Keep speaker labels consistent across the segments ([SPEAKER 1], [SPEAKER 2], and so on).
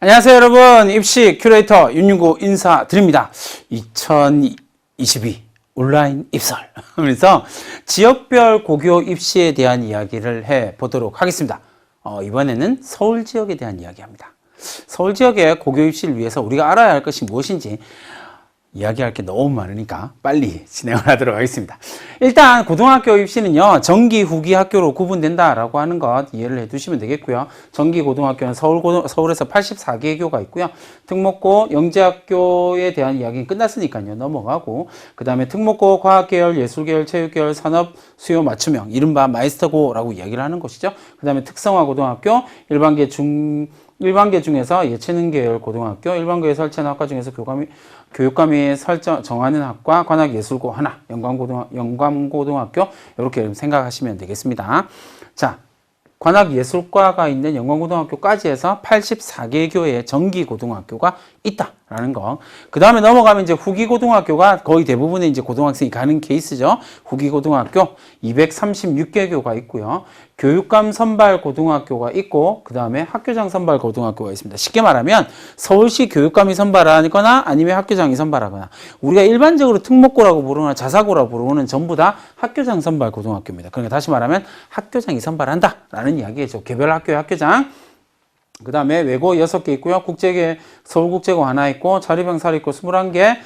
[SPEAKER 1] 안녕하세요 여러분, 입시 큐레이터 윤윤구 인사드립니다. 2022 온라인 입설 그래서 지역별 고교 입시에 대한 이야기를 해보도록 하겠습니다. 이번에는 서울 지역에 대한 이야기합니다. 서울 지역의 고교 입시를 위해서 우리가 알아야 할 것이 무엇인지 이야기할 게 너무 많으니까 빨리 진행을 하도록 하겠습니다. 일단 고등학교 입시는요, 정기, 후기 학교로 구분된다라고 하는 것 이해를 해두시면 되겠고요. 정기 고등학교는 서울에서 84개 교가 있고요. 특목고, 영재학교에 대한 이야기는 끝났으니까요. 넘어가고, 그 다음에 특목고, 과학계열, 예술계열, 체육계열, 산업, 수요 맞춤형, 이른바 마이스터고라고 이야기를 하는 것이죠. 그 다음에 특성화 고등학교, 일반계 중에서 예체능 계열 고등학교, 일반고에 설치하는 학과 중에서 교육감이 정하는 학과, 관악예술고 하나, 영광고등학교 이렇게 생각하시면 되겠습니다. 자, 관악예술과가 있는 영광고등학교까지 해서 84개 교의 정기고등학교가 있다라는 거. 그 다음에 넘어가면 이제 후기고등학교가 거의 대부분의 이제 고등학생이 가는 케이스죠. 후기고등학교 236개 교가 있고요. 교육감 선발 고등학교가 있고, 그 다음에 학교장 선발 고등학교가 있습니다. 쉽게 말하면 서울시 교육감이 선발하거나 아니면 학교장이 선발하거나, 우리가 일반적으로 특목고라고 부르거나 자사고라고 부르는 전부 다 학교장 선발 고등학교입니다. 그러니까 다시 말하면 학교장이 선발한다라는 이야기죠. 개별 학교의 학교장. 그 다음에 외고 6개 있고요. 국제계, 서울국제고 하나 있고, 자립형 있고 21개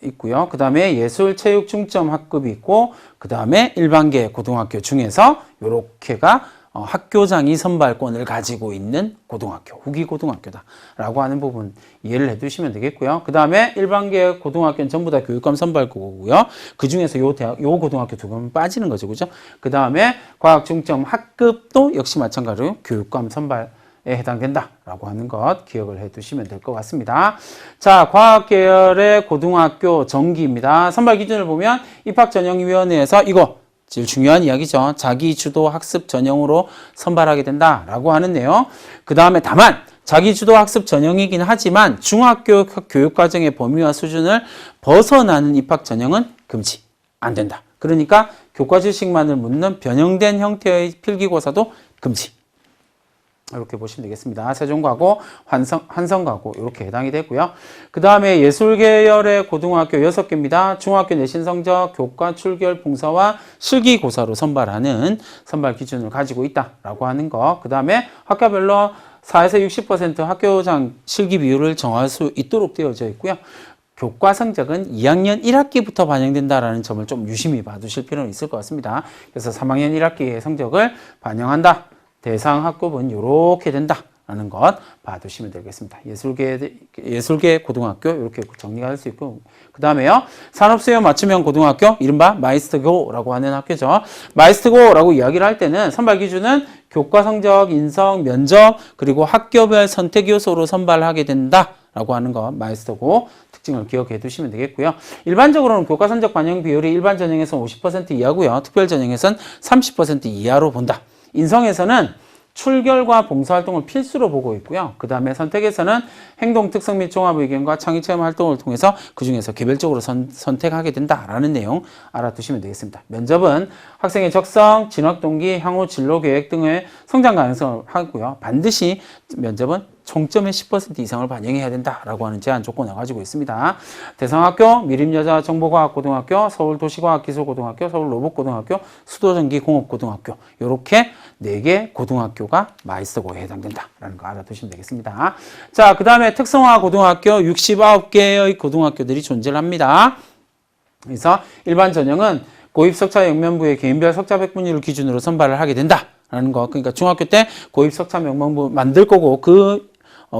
[SPEAKER 1] 있고요. 그 다음에 예술, 체육, 중점 학급이 있고, 그 다음에 일반계 고등학교 중에서 요렇게가 학교장이 선발권을 가지고 있는 고등학교, 후기 고등학교다라고 하는 부분 이해를 해두시면 되겠고요. 그 다음에 일반계 고등학교는 전부 다 교육감 선발고고요. 그 중에서 요 고등학교 두 개는 빠지는 거죠, 그죠? 그 다음에 과학 중점 학급도 역시 마찬가지로 교육감 선발에 해당된다라고 하는 것 기억을 해두시면 될 것 같습니다. 자, 과학계열의 고등학교 정기입니다. 선발 기준을 보면 입학전형위원회에서 이거 제일 중요한 이야기죠. 자기주도 학습 전형으로 선발하게 된다라고 하는 내용. 그 다음에 다만 자기주도 학습 전형이긴 하지만 중학교 교육과정의 범위와 수준을 벗어나는 입학 전형은 금지, 안 된다. 그러니까 교과 지식만을 묻는 변형된 형태의 필기고사도 금지. 이렇게 보시면 되겠습니다. 세종과고, 한성과고 이렇게 해당이 되고요. 그 다음에 예술계열의 고등학교 6개입니다. 중학교 내신 성적, 교과, 출결, 봉사와 실기고사로 선발하는 선발 기준을 가지고 있다라고 하는 거. 그 다음에 학과별로 4에서 60% 학교장 실기 비율을 정할 수 있도록 되어져 있고요. 교과 성적은 2학년 1학기부터 반영된다라는 점을 좀 유심히 봐두실 필요는 있을 것 같습니다. 그래서 3학년 1학기의 성적을 반영한다. 대상 학급은 이렇게 된다라는 것 봐두시면 되겠습니다. 예술계 고등학교 이렇게 정리가 할 수 있고, 그 다음에요, 산업수요 맞춤형 고등학교, 이른바 마이스터고라고 하는 학교죠. 마이스터고라고 이야기를 할 때는 선발 기준은 교과 성적, 인성, 면접, 그리고 학교별 선택 요소로 선발하게 된다라고 하는 것, 마이스터고 특징을 기억해 두시면 되겠고요. 일반적으로는 교과 성적 반영 비율이 일반 전형에서는 50% 이하고요. 특별 전형에서는 30% 이하로 본다. 인성에서는 출결과 봉사활동을 필수로 보고 있고요. 그 다음에 선택에서는 행동 특성 및 종합의견과 창의체험 활동을 통해서 그 중에서 개별적으로 선택하게 된다라는 내용 알아두시면 되겠습니다. 면접은 학생의 적성, 진학 동기, 향후 진로 계획 등의 성장 가능성을 하고요. 반드시 면접은 총점의 10% 이상을 반영해야 된다라고 하는 제한 조건을 가지고 있습니다. 대상학교, 미림여자정보과학고등학교, 서울도시과학기술고등학교, 서울로봇고등학교, 수도전기공업고등학교 이렇게 4개 고등학교가 마이스터고에 해당된다라는 거 알아두시면 되겠습니다. 자, 그 다음에 특성화 고등학교 69개의 고등학교들이 존재합니다. 그래서 일반 전형은 고입 석차 영면부의 개인별 석차 백분율을 기준으로 선발을 하게 된다라는 거. 그러니까 중학교 때 고입 석차 영면부 만들 거고 그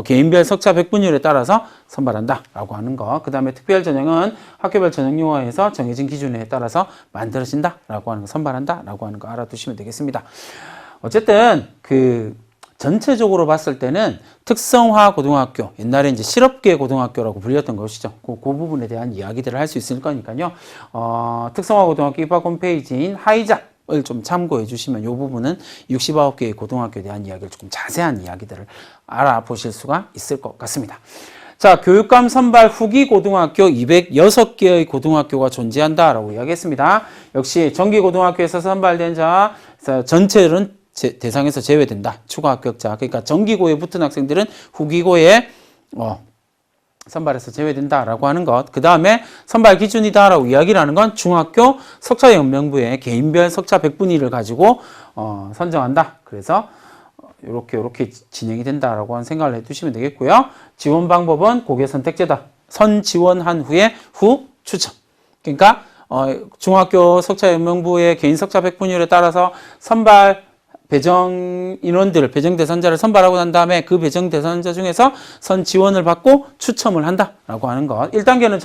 [SPEAKER 1] 개인별 석차 백분율에 따라서 선발한다라고 하는 거. 그 다음에 특별 전형은 학교별 전형 요하에서 정해진 기준에 따라서 만들어진다라고 하는 거, 선발한다라고 하는 거 알아두시면 되겠습니다. 어쨌든 전체적으로 봤을 때는 특성화 고등학교, 옛날에 이제 실업계 고등학교라고 불렸던 것이죠. 그 부분에 대한 이야기들을 할 수 있을 거니까요. 특성화 고등학교 입학 홈페이지인 하이잡을 좀 참고해 주시면 이 부분은 69개의 고등학교에 대한 이야기를 조금 자세한 이야기들을 알아보실 수가 있을 것 같습니다. 자, 교육감 선발 후기 고등학교 206개의 고등학교가 존재한다라고 이야기했습니다. 역시 정기고등학교에서 선발된 자 전체는 대상에서 제외된다. 추가 합격자. 그러니까 정기고에 붙은 학생들은 후기고에 선발에서 제외된다라고 하는 것. 그 다음에 선발 기준이다라고 이야기를 하는 건 중학교 석차연명부의 개인별 석차 100분위 를 가지고 선정한다. 그래서 이렇게 진행이 된다라고 하는 생각을 해두시면 되겠고요. 지원 방법은 고교 선택제다. 선 지원한 후에 후 추첨. 그러니까 중학교 석차연명부의 개인 석차 100분위에 따라서 선발 배정 인원들, 배정 대상자를 선발하고 난 다음에 그 배정 대상자 중에서 선 지원을 받고 추첨을 한다라고 하는 것. 1단계는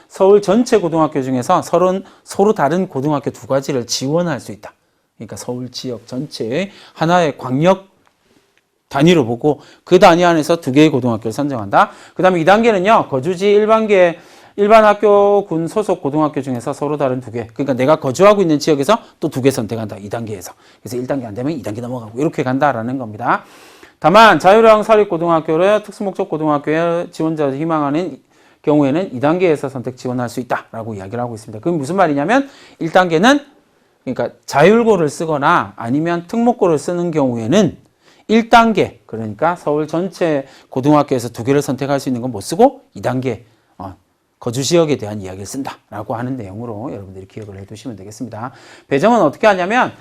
[SPEAKER 1] 서울 전체 고등학교 중에서 서로 다른 고등학교 2가지를 지원할 수 있다. 그러니까 서울 지역 전체의 하나의 광역 단위로 보고 그 단위 안에서 2개의 고등학교를 선정한다. 그 다음에 2단계는요, 거주지 일반 학교군 소속 고등학교 중에서 서로 다른 2개. 그러니까 내가 거주하고 있는 지역에서 또 2개 선택한다. 2단계에서. 그래서 1단계 안 되면 2단계 넘어가고 이렇게 간다라는 겁니다. 다만 자율형 사립고등학교를 특수목적 고등학교에 지원자 희망하는 경우에는 2단계에서 선택 지원할 수 있다라고 이야기를 하고 있습니다. 그게 무슨 말이냐면 1단계는 그러니까 자율고를 쓰거나 아니면 특목고를 쓰는 경우에는 1단계, 그러니까 서울 전체 고등학교에서 2개를 선택할 수 있는 건 못 쓰고 2단계 거주 지역에 대한 이야기를 쓴다라고 하는 내용으로 여러분들이 기억을 해두시면 되겠습니다. 배정은 어떻게 하냐면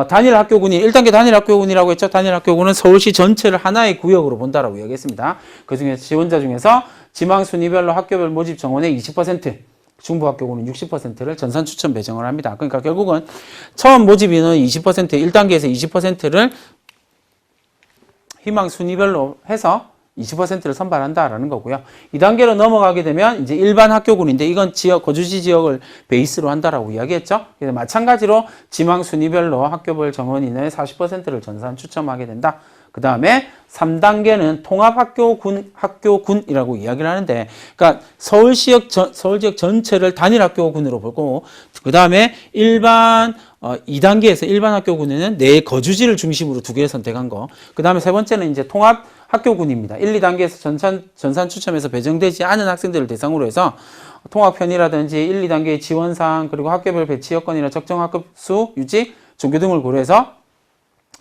[SPEAKER 1] 단일 학교군이 1단계 단일 학교군이라고 했죠. 단일 학교군은 서울시 전체를 하나의 구역으로 본다라고 이야기했습니다. 그중에 지원자 중에서 지망 순위별로 학교별 모집 정원의 20%, 중부학교군은 60%를 전산 추천 배정을 합니다. 그러니까 결국은 처음 모집 인원 20%, 1단계에서 20%를 희망 순위별로 해서 20%를 선발한다라는 거고요. 2단계로 넘어가게 되면 이제 일반 학교군인데 이건 거주지 지역을 베이스로 한다라고 이야기했죠. 그래서 마찬가지로 지망 순위별로 학교별 정원인의 40%를 전산 추첨하게 된다. 그 다음에 3단계는 통합학교군이라고 이야기를 하는데, 그러니까 서울 지역 전체를 단일 학교군으로 보고, 그 다음에 2단계에서 일반 학교군에는 내 거주지를 중심으로 2개를 선택한 거. 그 다음에 세 번째는 이제 통합 학교군입니다. 1, 2단계에서 전산 추첨에서 배정되지 않은 학생들을 대상으로 해서 통합 편의라든지 1, 2단계의 지원사항, 그리고 학교별 배치 여건이나 적정 학급 수, 유지, 종교 등을 고려해서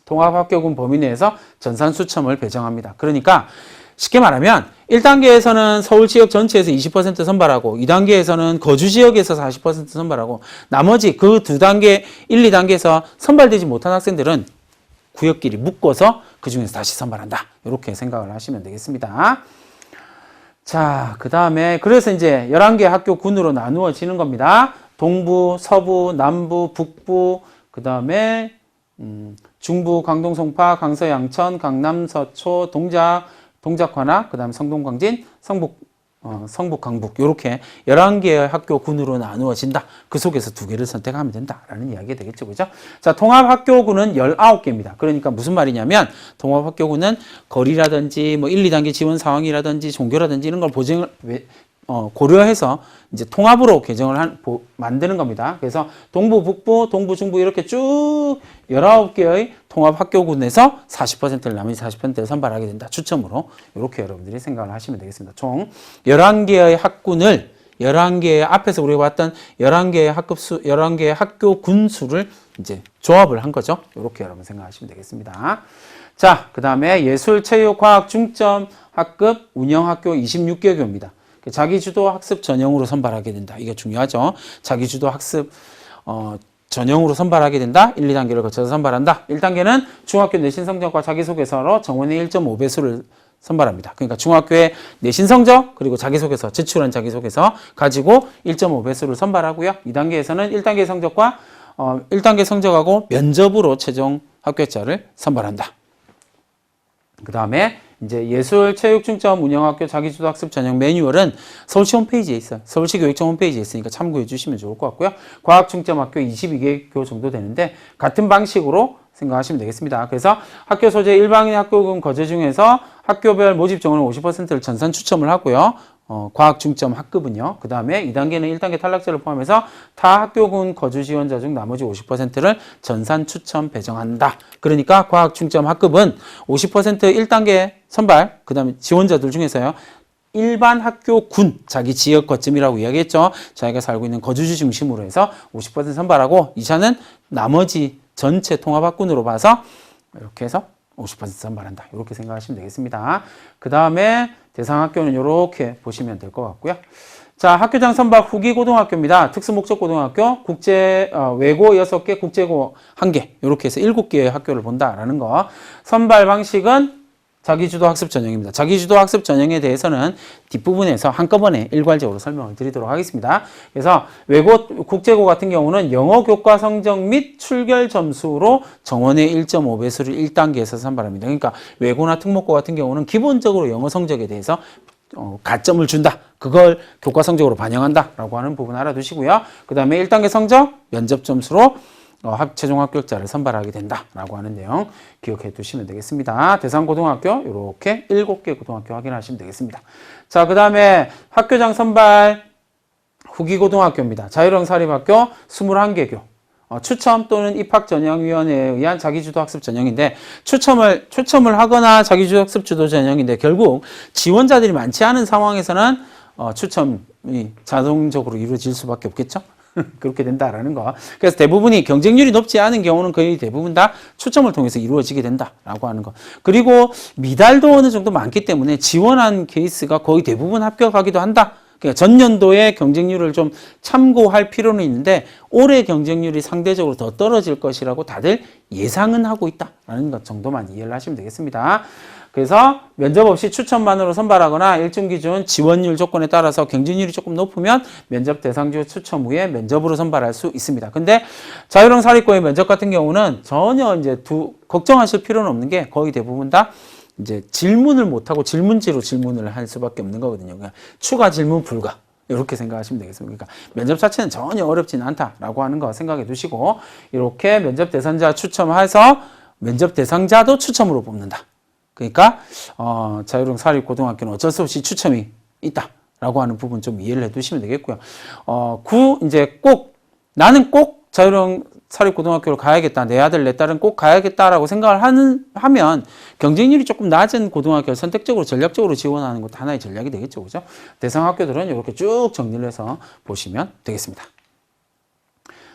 [SPEAKER 1] 통합학교군 범위 내에서 전산 추첨을 배정합니다. 그러니까 쉽게 말하면 1단계에서는 서울 지역 전체에서 20% 선발하고 2단계에서는 거주 지역에서 40% 선발하고 나머지 그 2단계, 1, 2단계에서 선발되지 못한 학생들은 구역끼리 묶어서 그 중에서 다시 선발한다. 이렇게 생각을 하시면 되겠습니다. 자, 그 다음에 그래서 이제 11개 학교군으로 나누어지는 겁니다. 동부, 서부, 남부, 북부, 그 다음에 중부, 강동, 송파, 강서, 양천, 강남, 서초, 동작, 관악, 그 다음에 성동, 광진, 성북, 강북 이렇게 11개의 학교군으로 나누어진다. 그 속에서 2개를 선택하면 된다라는 이야기가 되겠죠. 그죠? 자, 통합학교군은 19개입니다. 그러니까 무슨 말이냐면 통합학교군은 거리라든지 뭐 1, 2단계 지원 상황이라든지 종교라든지 이런 걸 고려해서 이제 통합으로 개정을 만드는 겁니다. 그래서 동부, 북부, 동부, 중부 이렇게 쭉 19개의 통합학교군에서 40%를 나머지 40%를 선발하게 된다. 추첨으로. 이렇게 여러분들이 생각을 하시면 되겠습니다. 총 11개의 학군을 11개의 앞에서 우리가 봤던 11개의 학급수, 11개의 학교군 수를 이제 조합을 한 거죠. 이렇게 여러분 생각하시면 되겠습니다. 자, 그 다음에 예술, 체육, 과학, 중점 학급 운영학교 26개 교입니다. 자기주도 학습 전형으로 선발하게 된다. 이게 중요하죠. 자기주도 학습 전형으로 선발하게 된다. 1, 2단계를 거쳐서 선발한다. 1단계는 중학교 내신 성적과 자기소개서로 정원의 1.5배수를 선발합니다. 그러니까 중학교의 내신 성적 그리고 자기소개서, 제출한 자기소개서 가지고 1.5배수를 선발하고요. 2단계에서는 1단계 성적과 1단계 성적하고 면접으로 최종 합격자를 선발한다. 그 다음에 이제 예술, 체육, 중점, 운영학교, 자기주도 학습 전형 매뉴얼은 서울시 홈페이지에 있어요. 서울시 교육청 홈페이지에 있으니까 참고해 주시면 좋을 것 같고요. 과학 중점 학교 22개 정도 되는데 같은 방식으로 생각하시면 되겠습니다. 그래서 학교 소재 일반인 학교군 거제 중에서 학교별 모집 정원은 50%를 전산 추첨을 하고요. 과학 중점 학급은요. 그 다음에 2단계는 1단계 탈락자를 포함해서 타 학교군 거주 지원자 중 나머지 50%를 전산 추첨 배정한다. 그러니까 과학 중점 학급은 50% 1단계 선발, 그 다음에 지원자들 중에서요. 일반 학교군, 자기 지역 거점이라고 이야기했죠. 자기가 살고 있는 거주지 중심으로 해서 50% 선발하고 2차는 나머지 전체 통합학군으로 봐서 이렇게 해서 50% 선발한다. 이렇게 생각하시면 되겠습니다. 그 다음에 대상 학교는 이렇게 보시면 될 것 같고요. 자, 학교장 선발 후기 고등학교입니다. 특수목적 고등학교, 외고 6개, 국제고 1개. 이렇게 해서 7개의 학교를 본다라는 거. 선발 방식은 자기주도 학습 전형입니다. 자기주도 학습 전형에 대해서는 뒷부분에서 한꺼번에 일괄적으로 설명을 드리도록 하겠습니다. 그래서 외고, 국제고 같은 경우는 영어 교과 성적 및 출결 점수로 정원의 1.5배수를 1단계에서 선발합니다. 그러니까 외고나 특목고 같은 경우는 기본적으로 영어 성적에 대해서 가점을 준다. 그걸 교과 성적으로 반영한다라고 하는 부분 알아두시고요. 그 다음에 1단계 성적, 면접 점수로 최종 합격자를 선발하게 된다라고 하는 내용 기억해 두시면 되겠습니다. 대상 고등학교 이렇게 7개 고등학교 확인하시면 되겠습니다. 자, 그 다음에 학교장 선발 후기 고등학교입니다. 자율형 사립학교 21개 교. 추첨 또는 입학전형위원회에 의한 자기주도 학습 전형인데 추첨을 하거나 자기주도 학습 주도 전형인데 결국 지원자들이 많지 않은 상황에서는 추첨이 자동적으로 이루어질 수밖에 없겠죠. 그렇게 된다라는 거. 그래서 대부분이 경쟁률이 높지 않은 경우는 거의 대부분 다 추첨을 통해서 이루어지게 된다라고 하는 거. 그리고 미달도 어느 정도 많기 때문에 지원한 케이스가 거의 대부분 합격하기도 한다. 그러니까 전년도의 경쟁률을 좀 참고할 필요는 있는데 올해 경쟁률이 상대적으로 더 떨어질 것이라고 다들 예상은 하고 있다라는 것 정도만 이해를 하시면 되겠습니다. 그래서 면접 없이 추천만으로 선발하거나 일정 기준 지원율 조건에 따라서 경쟁률이 조금 높으면 면접 대상주 추첨 후에 면접으로 선발할 수 있습니다. 근데 자율형 사립고의 면접 같은 경우는 전혀 이제 걱정하실 필요는 없는 게 거의 대부분 다 이제 질문을 못하고 질문지로 질문을 할 수밖에 없는 거거든요. 그러니까 추가 질문 불가. 이렇게 생각하시면 되겠습니다. 그러니까 면접 자체는 전혀 어렵지는 않다라고 하는 거 생각해 두시고 이렇게 면접 대상자 추첨해서 면접 대상자도 추첨으로 뽑는다. 그러니까 자율형 사립고등학교는 어쩔 수 없이 추첨이 있다라고 하는 부분 좀 이해를 해두시면 되겠고요. 이제 나는 꼭 자율형 사립고등학교를 가야겠다. 내 아들, 내 딸은 꼭 가야겠다라고 생각을 하면 경쟁률이 조금 낮은 고등학교를 선택적으로 전략적으로 지원하는 것도 하나의 전략이 되겠죠. 그죠? 대상 학교들은 이렇게 쭉 정리를 해서 보시면 되겠습니다.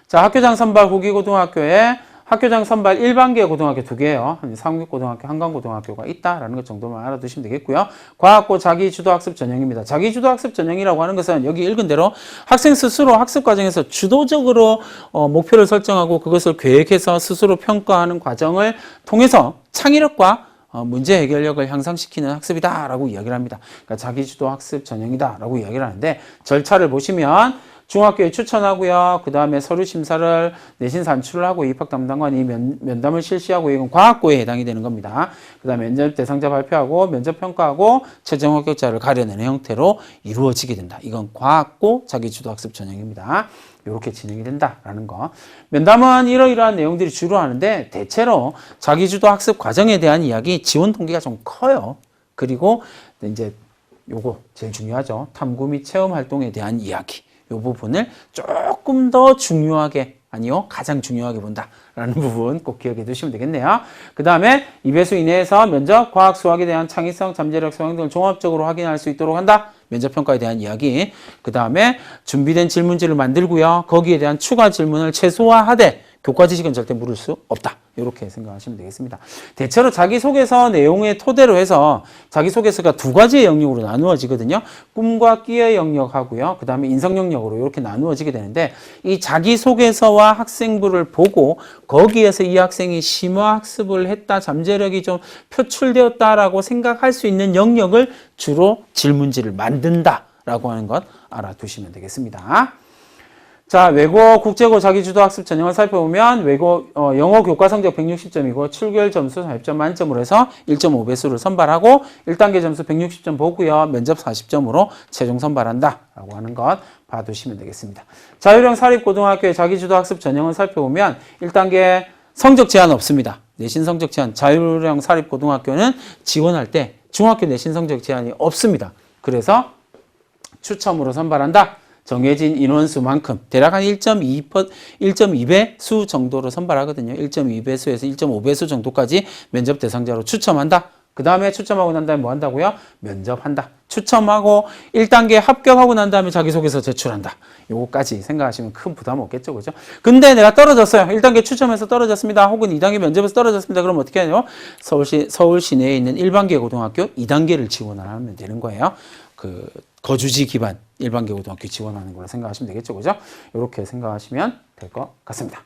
[SPEAKER 1] 자, 학교장 선발 후기 고등학교에 학교장 선발 일반계 고등학교 2개예요. 상육고등학교, 한강고등학교가 있다라는 것 정도만 알아두시면 되겠고요. 과학고 자기주도학습 전형입니다. 자기주도학습 전형이라고 하는 것은 여기 읽은 대로 학생 스스로 학습 과정에서 주도적으로 목표를 설정하고 그것을 계획해서 스스로 평가하는 과정을 통해서 창의력과 문제 해결력을 향상시키는 학습이다라고 이야기를 합니다. 그러니까 자기주도학습 전형이다라고 이야기를 하는데 절차를 보시면 중학교에 추천하고요. 그 다음에 서류 심사를 내신 산출을 하고 입학 담당관이 면담을 실시하고 이건 과학고에 해당이 되는 겁니다. 그 다음에 면접 대상자 발표하고 면접 평가하고 최종 합격자를 가려내는 형태로 이루어지게 된다. 이건 과학고 자기주도학습 전형입니다. 이렇게 진행이 된다라는 거. 면담은 이러이러한 내용들이 주로 하는데 대체로 자기주도 학습 과정에 대한 이야기, 지원 동기가 좀 커요. 그리고 이제 요거 제일 중요하죠. 탐구 및 체험 활동에 대한 이야기. 이 부분을 조금 더 중요하게, 아니요, 가장 중요하게 본다라는 부분 꼭 기억해 두시면 되겠네요. 그 다음에 2배수 이내에서 면접, 과학, 수학에 대한 창의성, 잠재력, 소양 등을 종합적으로 확인할 수 있도록 한다. 면접평가에 대한 이야기. 그 다음에 준비된 질문지를 만들고요. 거기에 대한 추가 질문을 최소화하되 교과 지식은 절대 물을 수 없다. 이렇게 생각하시면 되겠습니다. 대체로 자기소개서 내용의 토대로 해서 자기소개서가 2가지의 영역으로 나누어지거든요. 꿈과 끼의 영역하고요. 그 다음에 인성 영역으로 이렇게 나누어지게 되는데 이 자기소개서와 학생부를 보고 거기에서 이 학생이 심화학습을 했다, 잠재력이 좀 표출되었다라고 생각할 수 있는 영역을 주로 질문지를 만든다라고 하는 것 알아두시면 되겠습니다. 자, 외고, 국제고 자기주도학습 전형을 살펴보면 외고 영어 교과 성적 160점이고 출결 점수 40점 만점으로 해서 1.5배수를 선발하고 1단계 점수 160점 보고요. 면접 40점으로 최종 선발한다라고 하는 것 봐두시면 되겠습니다. 자율형 사립고등학교의 자기주도학습 전형을 살펴보면 1단계 성적 제한 없습니다. 내신 성적 제한, 자율형 사립고등학교는 지원할 때 중학교 내신 성적 제한이 없습니다. 그래서 추첨으로 선발한다. 정해진 인원수만큼 대략 한 1.2배수 정도로 선발하거든요. 1.2배수에서 1.5배수 정도까지 면접 대상자로 추첨한다. 그 다음에 추첨하고 난 다음에 뭐 한다고요? 면접한다. 추첨하고 1단계 합격하고 난 다음에 자기소개서 제출한다. 요거까지 생각하시면 큰 부담 없겠죠. 그죠? 근데 내가 떨어졌어요. 1단계 추첨해서 떨어졌습니다. 혹은 2단계 면접에서 떨어졌습니다. 그럼 어떻게 해요? 서울 시내에 있는 일반계 고등학교 2단계를 지원하면 되는 거예요. 그 거주지 기반 일반계 고등학교 지원하는 걸로 생각하시면 되겠죠. 그죠? 이렇게 생각하시면 될 것 같습니다.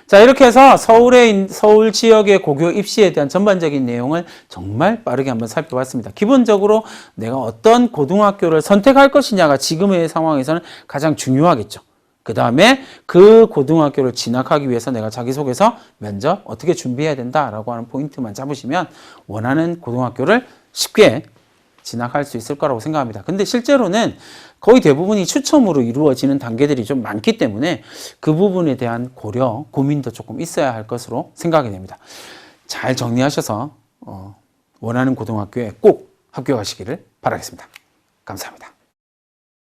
[SPEAKER 1] 자, 이렇게 해서 서울 지역의 고교 입시에 대한 전반적인 내용을 정말 빠르게 한번 살펴봤습니다. 기본적으로 내가 어떤 고등학교를 선택할 것이냐가 지금의 상황에서는 가장 중요하겠죠. 그 다음에 그 고등학교를 진학하기 위해서 내가 자기소개서, 면접 어떻게 준비해야 된다라고 하는 포인트만 잡으시면 원하는 고등학교를 쉽게 진학할 수 있을 거라고 생각합니다. 근데 실제로는 거의 대부분이 추첨으로 이루어지는 단계들이 좀 많기 때문에 그 부분에 대한 고려, 고민도 조금 있어야 할 것으로 생각이 됩니다. 잘 정리하셔서 원하는 고등학교에 꼭 합격하시기를 바라겠습니다. 감사합니다.